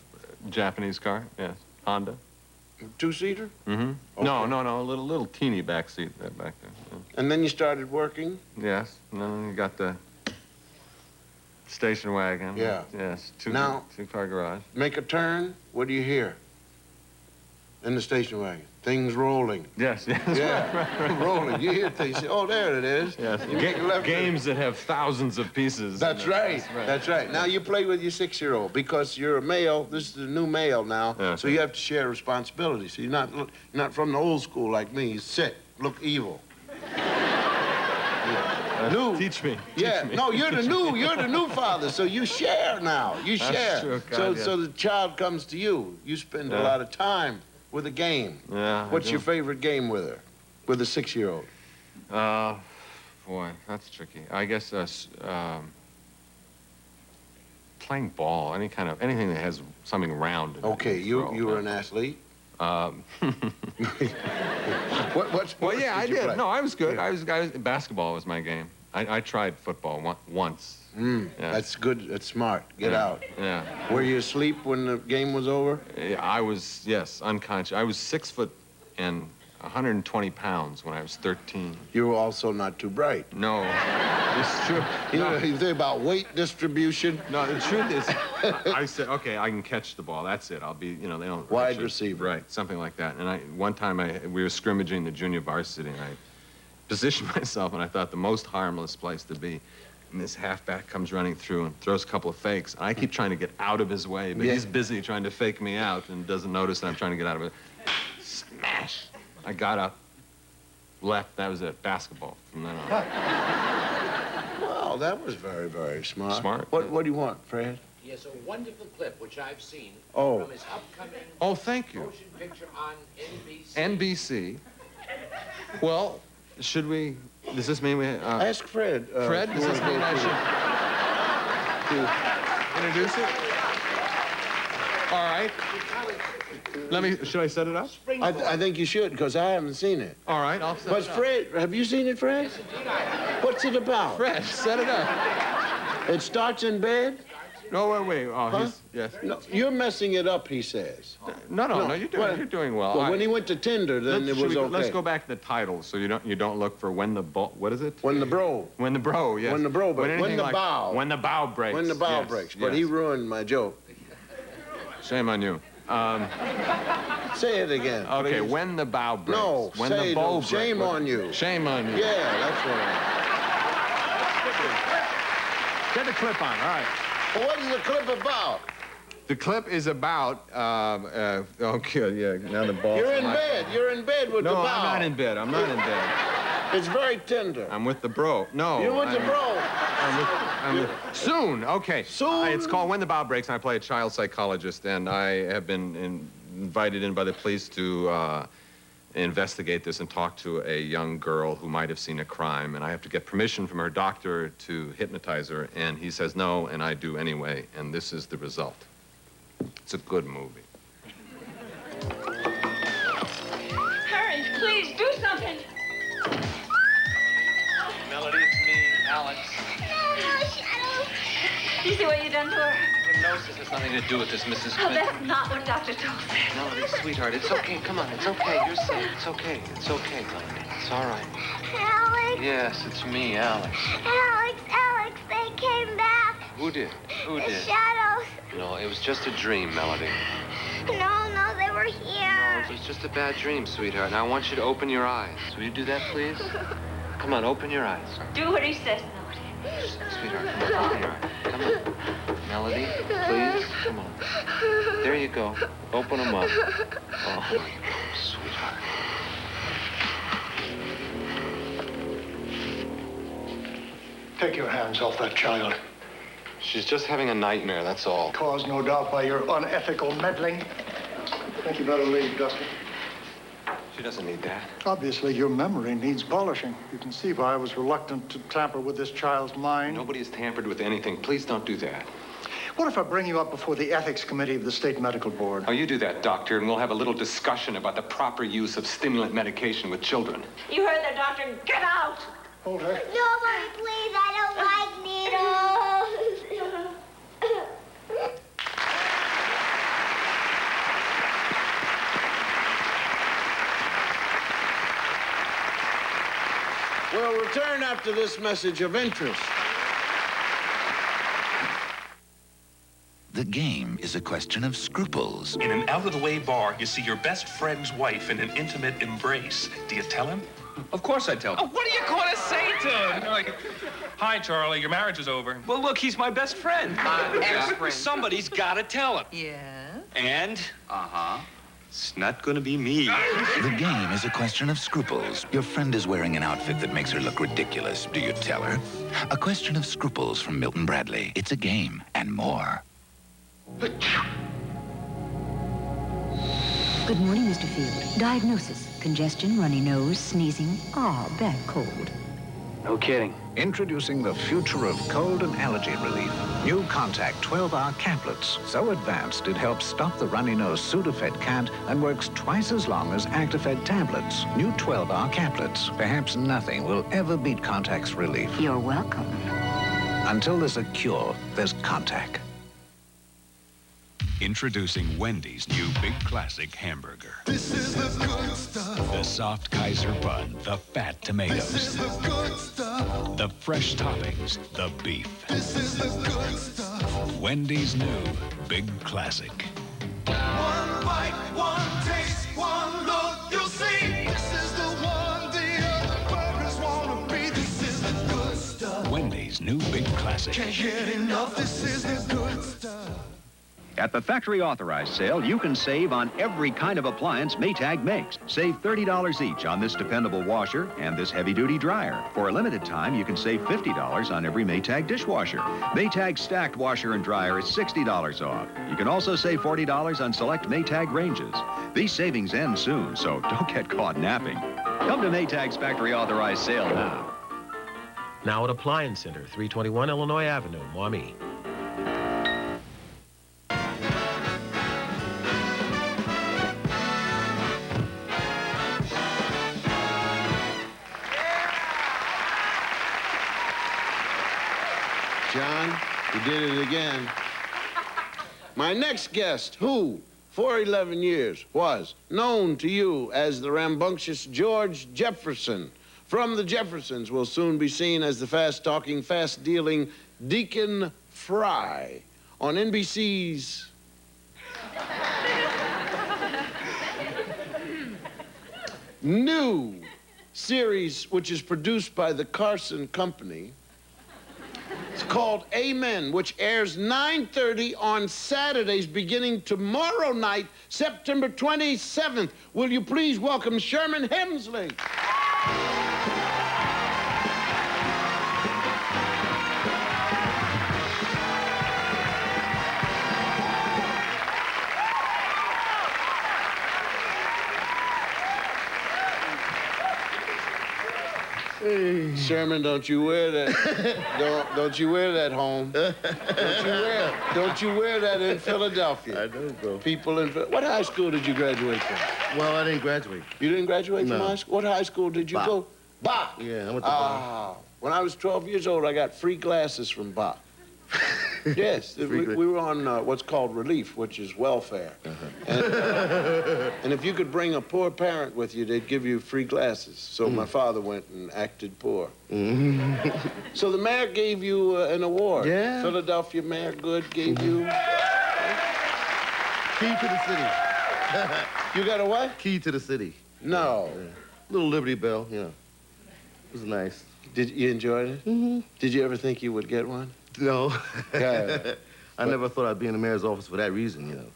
Japanese car, yes. Honda. 2-seater? Mm-hmm. Okay. No, a little teeny back seat back there. Yeah. And then you started working? Yes, and then you got the station wagon. Yeah. Yes, Now- two-car garage. Make a turn, what do you hear? In the station wagon. Things rolling. Yes, yes. Yeah, rolling. You hear things. Oh, there it is. Yes. You make a left Games that have thousands of pieces. That's right. That's right. Now you play with your 6-year-old because you're a male. This is the new male now, Yeah, so you have to share responsibility. So you're not from the old school like me. You sit, look evil. New. Teach me. Yeah. Teach me. No, you're the new father. So you share now. You That's share. true, God, So the child comes to you. You spend a Yeah. lot of time with a game. Yeah. What's your favorite game with her? With a 6-year-old? Boy, that's tricky. I guess playing ball, anything that has something round. in it. Okay, you were an athlete. What sport Well, yeah, I you did. play? No, I was good. Yeah. Basketball was my game. I tried football once. Mm, Yeah. That's good. That's smart. Get Yeah. out. Yeah. Were you asleep when the game was over? I was, yes, unconscious. I was 6 foot and 120 pounds when I was 13. You were also not too bright. No, it's true. You No. know, you think about weight distribution. No, the truth is, I said, okay, I can catch the ball. That's it. I'll be, they don't. Wide receiver. Right, something like that. And one time we were scrimmaging the junior varsity, and I positioned myself, and I thought the most harmless place to be. And this halfback comes running through and throws a couple of fakes. I keep trying to get out of his way, but Yeah. he's busy trying to fake me out and doesn't notice that I'm trying to get out of it. Smash! I got up, left. That was it. Basketball from then on. Well, that was very, very smart. Smart. What do you want, Fred? He has a wonderful clip, which I've seen, Oh. from his upcoming Oh, thank you. motion picture on NBC. NBC. Well, should we? Does this mean we? Ask Fred. Fred, if does you this wanna mean go I to- should introduce it? All right. Should I set it up? I think you should, because I haven't seen it. All right, I'll set But it up. Fred, have you seen it, Fred? Yes, indeed I have. What's it about? Fred, set it up. It starts in bed? No, wait. Oh, Huh? yes. No, you're messing it up, he says. No, you're doing well. Well, when he went to Tinder, then it was okay. Let's go back to the title, so you don't look for when the ball. What is it? When the bro. When the bro. Yes. When the bro breaks. anything When the like- bow. When the bow breaks. When the bow Yes, breaks. But yes. he ruined my joke. Shame on you. Say it again. Okay, please. when the bow breaks. No, when say the bow it. Shame breaks. on you. Shame on you. Yeah, that's what Get the clip on. All right. Well, what is the clip about? The clip is about. Okay, yeah. Now the ball. You're in bed. You're in bed with the No, bow. I'm not in bed. I'm not in bed. It's very tender. I'm with the bro. No. You're with the bro. Soon. Okay. Soon? It's called When the Bow Breaks, and I play a child psychologist, and I have been invited in by the police to investigate this and talk to a young girl who might have seen a crime, and I have to get permission from her doctor to hypnotize her, and he says no, and I do anyway, and this is the result. It's a good movie. Hurry, please, do something. Melody, it's me, Alex. Do you see what you done to her? Hypnosis has nothing to do with this, Mrs. Oh, Quinn. that's not what Dr. told me. Melody, sweetheart, it's okay. Come on, it's okay. You're safe. It's okay. It's okay, Melody. It's all right. Alex? Yes, it's me, Alex. Alex, they came back. Who did? Who The did? shadows. No, it was just a dream, Melody. No, they were here. It was just a bad dream, sweetheart. Now I want you to open your eyes. Will you do that, please? Come on, open your eyes. Do what he says, Melody. Sweetheart, come on, open your eyes. Come on. Melody, please. Come on. There you go. Open them up. Oh, sweetheart. Take your hands off that child. She's just having a nightmare, that's all. Caused, no doubt, by your unethical meddling. I think you better leave, Doctor. She doesn't need that. Obviously, your memory needs polishing. You can see why I was reluctant to tamper with this child's mind. Nobody has tampered with anything. Please don't do that. What if I bring you up before the Ethics Committee of the State Medical Board? Oh, you do that, Doctor, and we'll have a little discussion about the proper use of stimulant medication with children. You heard the doctor. Get out! Hold her. Nobody, please. I don't like needles. We'll return after this message of interest. The game is a question of scruples. In an out-of-the-way bar, you see your best friend's wife in an intimate embrace. Do you tell him? Of course I tell him. Oh, what are you going to say to him? You're like, hi, Charlie, your marriage is over. Well, look, he's my best friend. Ex-friend. Somebody's got to tell him. Yeah? And? It's not going to be me. The game is a question of scruples. Your friend is wearing an outfit that makes her look ridiculous. Do you tell her? A question of scruples from Milton Bradley. It's a game and more. Good morning, Mr. Field. Diagnosis: congestion, runny nose, sneezing. Bad cold. No kidding. Introducing the future of cold and allergy relief. New Contact 12-hour caplets. So advanced it helps stop the runny nose Sudafed can't and works twice as long as Actifed tablets. New 12-hour caplets. Perhaps nothing will ever beat Contact's relief. You're welcome. Until there's a cure, there's Contact. Introducing Wendy's new big classic hamburger. This is the good stuff. The soft Kaiser bun, the fat tomatoes. This is the good stuff. The fresh toppings, the beef. This is the good stuff. Wendy's new big classic. One bite, one taste, one look, you'll see. This is the one the other burgers want to be. This is the good stuff. Wendy's new big classic. Can't get enough. This is the good stuff. At the factory authorized sale, you can save on every kind of appliance Maytag makes. Save $30 each on this dependable washer and this heavy-duty dryer. For a limited time, you can save $50 on every Maytag dishwasher. Maytag stacked washer and dryer is $60 off. You can also save $40 on select Maytag ranges. These savings end soon, so don't get caught napping. Come to Maytag's factory authorized sale now. Now at Appliance Center, 321 Illinois Avenue, Maumee. John, you did it again. My next guest, who, for 11 years, was known to you as the rambunctious George Jefferson, from the Jeffersons, will soon be seen as the fast-talking, fast-dealing Deacon Fry on NBC's new series, which is produced by the Carson Company. It's called Amen, which airs 9:30 on Saturdays beginning tomorrow night, September 27th. Will you please welcome Sherman Hemsley? Sherman, don't you wear that. don't you wear that home. Don't you wear that in Philadelphia. I know, bro. People in What high school did you graduate from? Well, I didn't graduate. You didn't graduate from No. high school? What high school did you Bach. go? Bach. Yeah, I went to Bach. When I was 12 years old, I got free glasses from Bach. Yes, we were on what's called relief, which is welfare. And if you could bring a poor parent with you, they'd give you free glasses. So my father went and acted poor. So the mayor gave you an award. Yeah. Philadelphia Mayor Good gave you... Key to the city. You got a what? Key to the city. No. Yeah. Little Liberty Bell, you know. It was nice. Did you enjoy it? Mm-hmm. Did you ever think you would get one? No. Yeah. I never thought I'd be in the mayor's office for that reason, you know.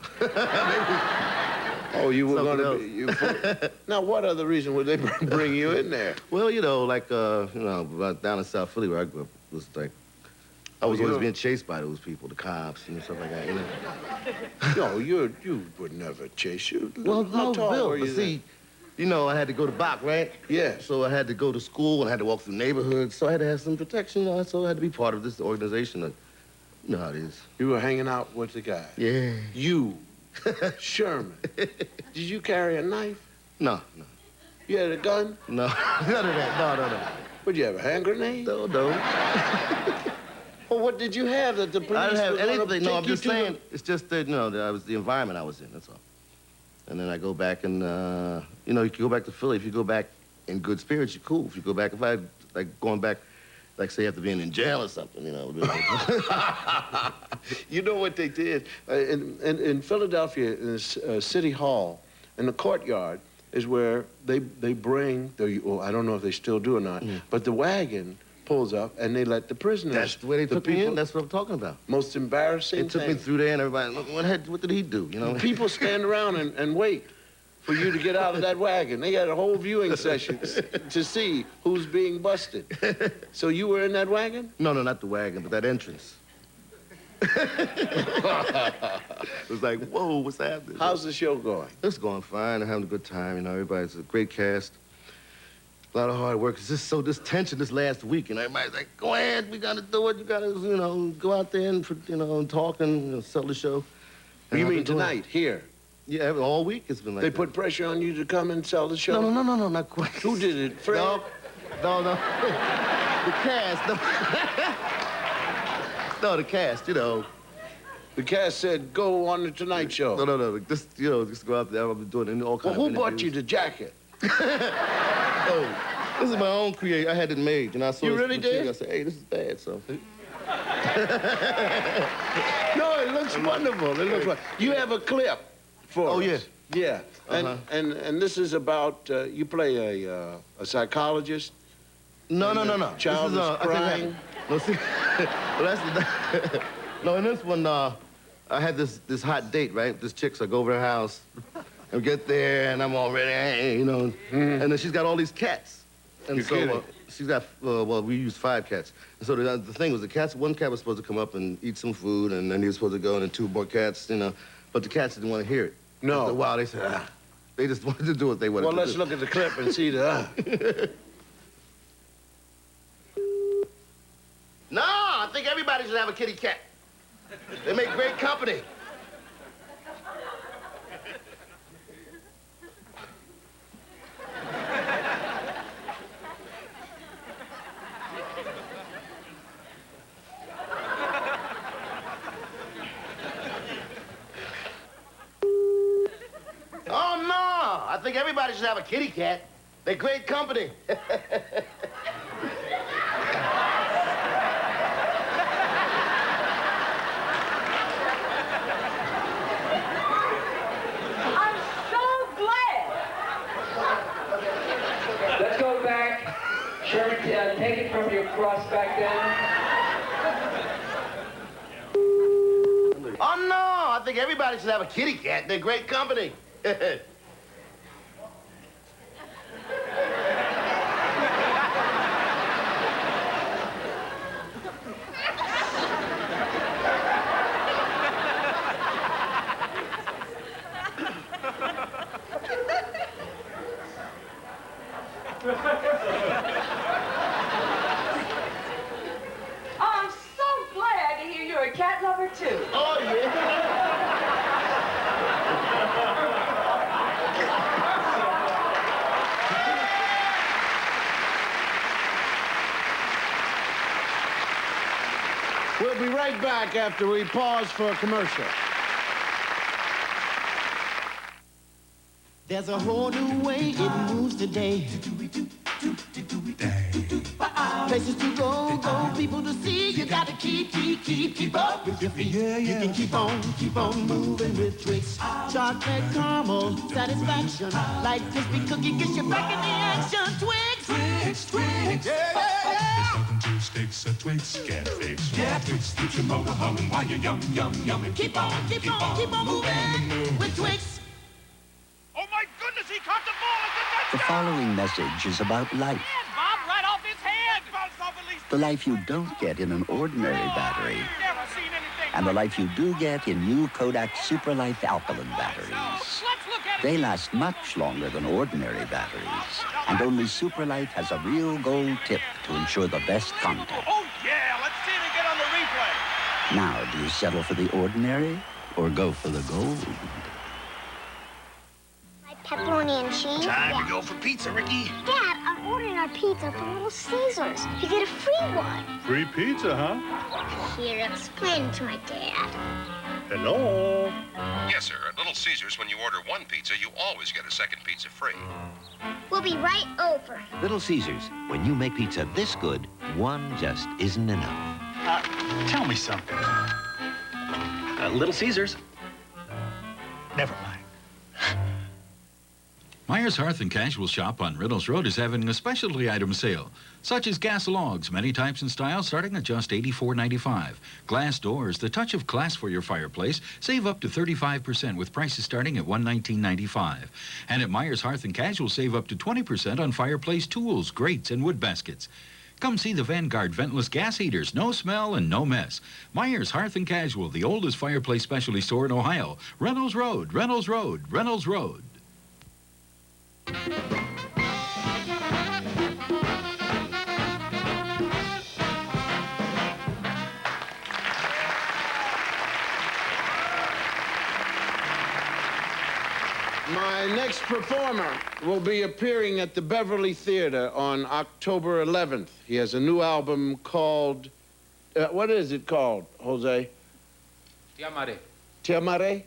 Oh, you were going to be... Now, what other reason would they bring you in there? Well, you know, like, down in South Philly where I grew up, it was like, I was always being chased by those people, the cops and stuff like that, you know. No, you would never chase you. Well, How no, tall Bill, were but you see, you know, I had to go to Bach, right? Yeah. So I had to go to school and I had to walk through neighborhoods, so I had to have some protection, you know, so I had to be part of this organization. You know how it is. You were hanging out with the guy. Yeah. You, Sherman. Did you carry a knife? No. You had a gun? No, none of that. No. Would you have a hand grenade? No. Well, what did you have that the police I didn't have was gonna anything. No, take I'm you just to saying, it's just that, you know, that I was the environment I was in, that's all. And then I go back and, you know, you can go back to Philly. If you go back in good spirits, you're cool. If you go back, if I, like, going back, like, say, after being in jail or something, you know. You know what they did? In Philadelphia, in City Hall, in the courtyard, is where they bring, well, I don't know if they still do or not, but the wagon pulls up and they let the prisoners... That's the way they took me in. That's what I'm talking about. Most embarrassing They took me through there and everybody, look, what did he do, you know? People stand around and wait for you to get out of that wagon. They had a whole viewing session to see who's being busted. So you were in that wagon? No, not the wagon, but that entrance. It was like, whoa, what's happening? How's the show going? It's going fine. I'm having a good time. You know, everybody's a great cast. A lot of hard work. It's just this tension this last week, and everybody's like, go ahead, we gotta do it. You gotta, you know, go out there and, you know, and talk and sell the show. You mean tonight, here? Yeah, all week it's been like They that. put pressure on you to come and sell the show? No, not quite. Who did it, Fred? No. The cast. No, the cast, you know. The cast said, go on the Tonight Show. No. Just, you know, just go out there. I've been doing all kinds of Well, who bought you the jacket? Oh, this is my own creation. I had it made, and I saw You this really material. did? I said, hey, this is bad, so. No, it looks wonderful. It looks wonderful. You have a clip for us. Yeah. Yeah. And this is about, you play a psychologist? No. Child is crying? No, see, well, that's no, in this one, I had this hot date, right? This chick, so I go over to her house, and we get there, and I'm all ready, you know, and then she's got all these cats. And You're kidding. She's got, well, we used 5 cats. And so the thing was, one cat was supposed to come up and eat some food, and then he was supposed to go, and then 2 more cats, you know, but the cats didn't want to hear it. No. After a while, they said, they just wanted to do what they wanted to do. Well, let's look at the clip and see the, No, I think everybody should have a kitty cat. They make great company. Oh, no, I think everybody should have a kitty cat. They're great company. Let's go back. Sherman, take it from your cross back down. Oh, no, I think everybody should have a kitty cat. They're great company. I'm so glad to hear you're a cat lover, too. Oh, yeah. We'll be right back after we pause for a commercial. There's a whole new way it moves today. Places to go, people to see. You gotta keep up with your feet. You can keep on moving with Twix. Chocolate caramel satisfaction. Like crispy cookie gets you back in the action. Twix. There's nothing to sticks a Twix can't fix. Yeah, Twix keeps your motor humming while you're yumming. Keep on moving with Twix. Oh my goodness, he caught the ball. The following message is about life. Bob, right off his head. The life you don't get in an ordinary battery. And the life you do get in new Kodak Super Life alkaline batteries. They last much longer than ordinary batteries. And only Super Life has a real gold tip to ensure the best contact. Oh yeah, let's see it again on the replay. Now, do you settle for the ordinary or go for the gold? Pepperoni and cheese? Time to go for pizza, Ricky. Dad, I'm ordering our pizza from Little Caesars. You get a free one. Free pizza, huh? Here, explain it to my dad. Hello? Yes, sir. At Little Caesars, when you order one pizza, you always get a second pizza free. We'll be right over. Little Caesars, when you make pizza this good, one just isn't enough. Tell me something. Little Caesars. Never mind. Myers Hearth and Casual Shop on Reynolds Road is having a specialty item sale, such as gas logs, many types and styles, starting at just $84.95. Glass doors, the touch of class for your fireplace, save up to 35% with prices starting at $119.95. And at Myers Hearth and Casual, save up to 20% on fireplace tools, grates, and wood baskets. Come see the Vanguard ventless gas heaters. No smell and no mess. Myers Hearth and Casual, the oldest fireplace specialty store in Ohio. Reynolds Road, Reynolds Road, Reynolds Road. My next performer will be appearing at the Beverly Theater on October 11th. He has a new album called, what is it called, Jose? Te amaré. Te amaré?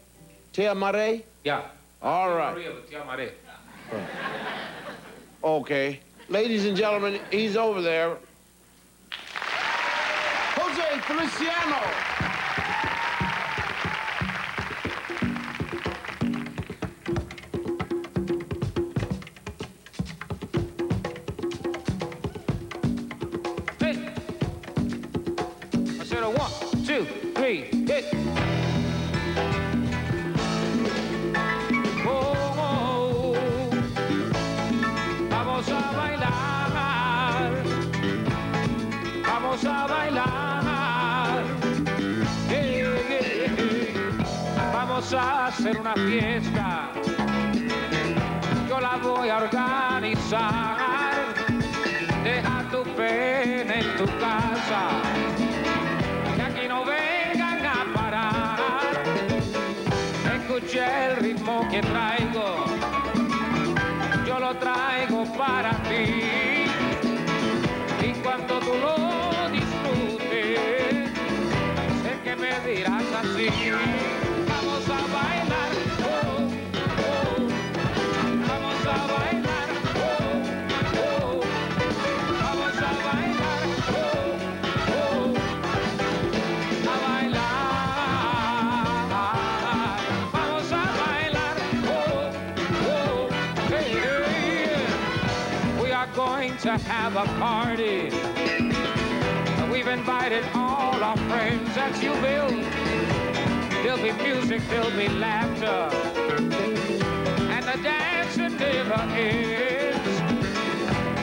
Te amaré? Yeah. All right. Te amaré. Okay. Ladies and gentlemen, he's over there. Jose Feliciano. Hey. I said a 1, 2, 3, hit. Vamos a bailar, vamos a bailar, vamos a hacer una fiesta, yo la voy a organizar, deja tu pena en tu casa, que aquí no vengan a parar, escuché el ritmo que traigo. Yo lo traigo para ti y cuando tú lo disfrutes sé que me dirás así vamos a bailar oh, oh. Vamos a bailar oh, oh. Vamos a bailar oh, oh. A bailar vamos a bailar oh, oh. Hey, hey. We are going to have a party. We've invited all our friends as you will. There'll be music, there'll be laughter. And the dancing never ends.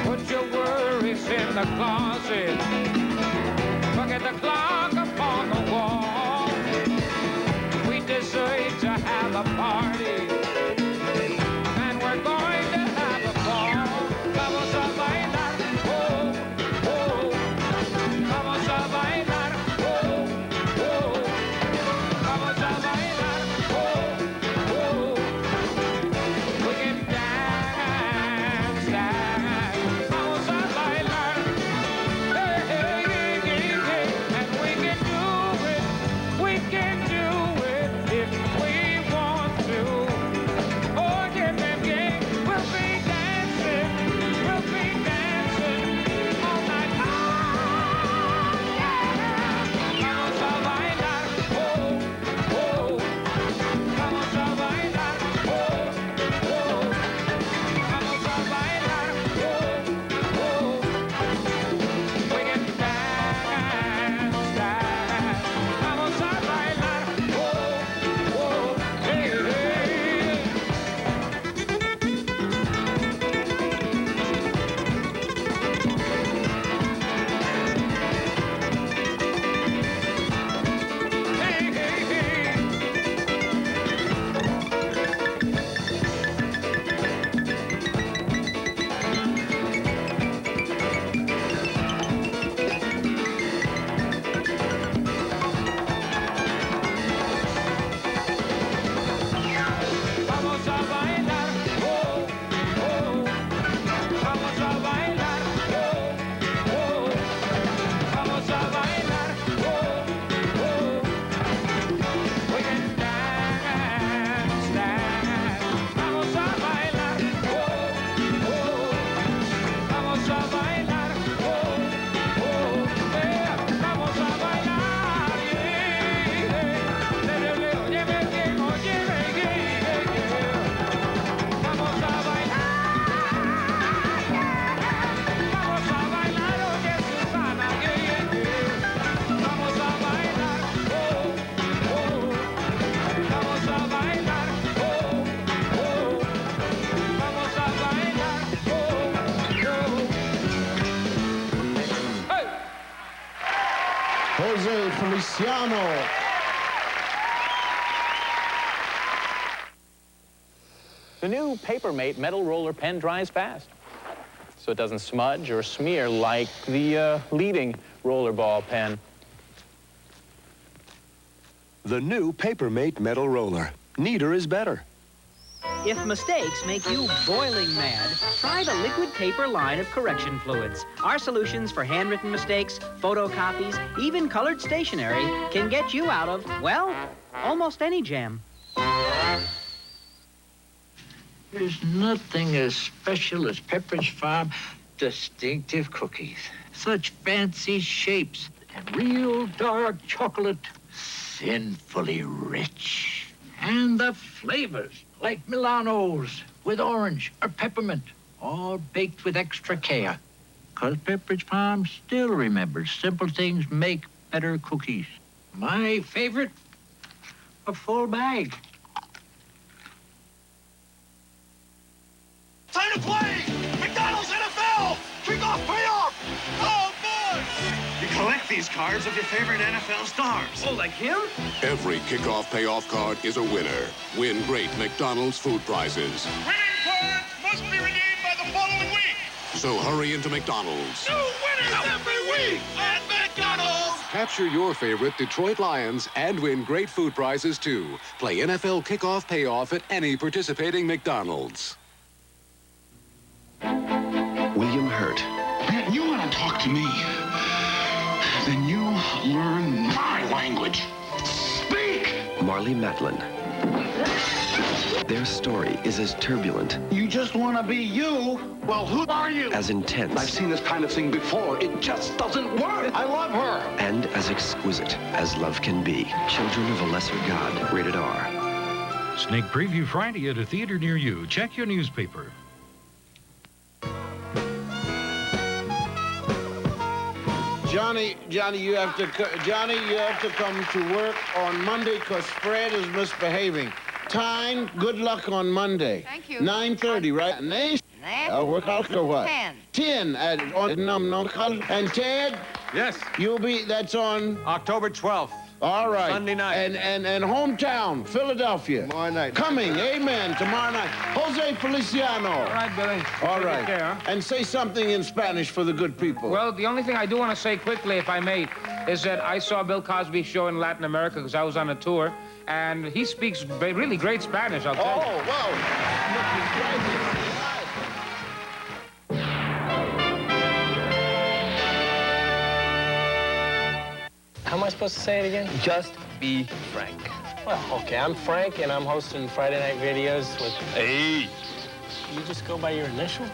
Put your worries in the closet. Forget the clock upon the wall. We deserve to have a party. And we're going to have a ball. Vamos a bailar, oh, oh. Vamos a bailar, oh, oh. Vamos a bailar, oh, oh. We can dance, dance. Vamos a bailar, hey, hey, hey, hey. And we can do Jose Feliciano. The new Papermate metal roller pen dries fast, so it doesn't smudge or smear like the leading rollerball pen. The new Papermate metal roller. Neater is better. If mistakes make you boiling mad, try the liquid paper line of correction fluids. Our solutions for handwritten mistakes, photocopies, even colored stationery can get you out of, well, almost any jam. There's nothing as special as Pepperidge Farm distinctive cookies. Such fancy shapes and real dark chocolate, sinfully rich. And the flavors, like Milanos with orange or peppermint, all baked with extra care. 'Cause Pepperidge Farm still remembers simple things make better cookies. My favorite, a full bag. Time to play! McDonald's NFL! Kickoff payoff! Oh, boy! You collect these cards of your favorite NFL stars. Oh, like him? Every kickoff payoff card is a winner. Win great McDonald's food prizes. Winning cards must be redeemed by the following week. So hurry into McDonald's. New winners every week at McDonald's! Capture your favorite Detroit Lions and win great food prizes, too. Play NFL kickoff payoff at any participating McDonald's. William Hurt. Man, you want to talk to me? Then you learn my language. Speak! Marley Matlin. Their story is as turbulent. You just want to be you? Well, who are you? As intense. I've seen this kind of thing before. It just doesn't work. I love her. And as exquisite as love can be. Children of a Lesser God. Rated R. Sneak preview Friday at a theater near you. Check your newspaper. Johnny, you have to come to work on Monday because Fred is misbehaving. Time, good luck on Monday. Thank you. 9:30, right? Nation. I'll work out for what? 10. 10 and Ted? Yes. That's on October 12th. All right. Sunday night. And hometown, Philadelphia. Tomorrow night. Coming, amen, tomorrow night. Jose Feliciano. All right, Billy. All Take right. it there, huh? And say something in Spanish for the good people. Well, the only thing I do want to say quickly, if I may, is that I saw Bill Cosby's show in Latin America because I was on a tour, and he speaks really great Spanish, I'll tell you. Oh, wow. How am I supposed to say it again? Just be Frank. Well, okay, I'm Frank, and I'm hosting Friday Night Videos with... Hey! You just go by your initial?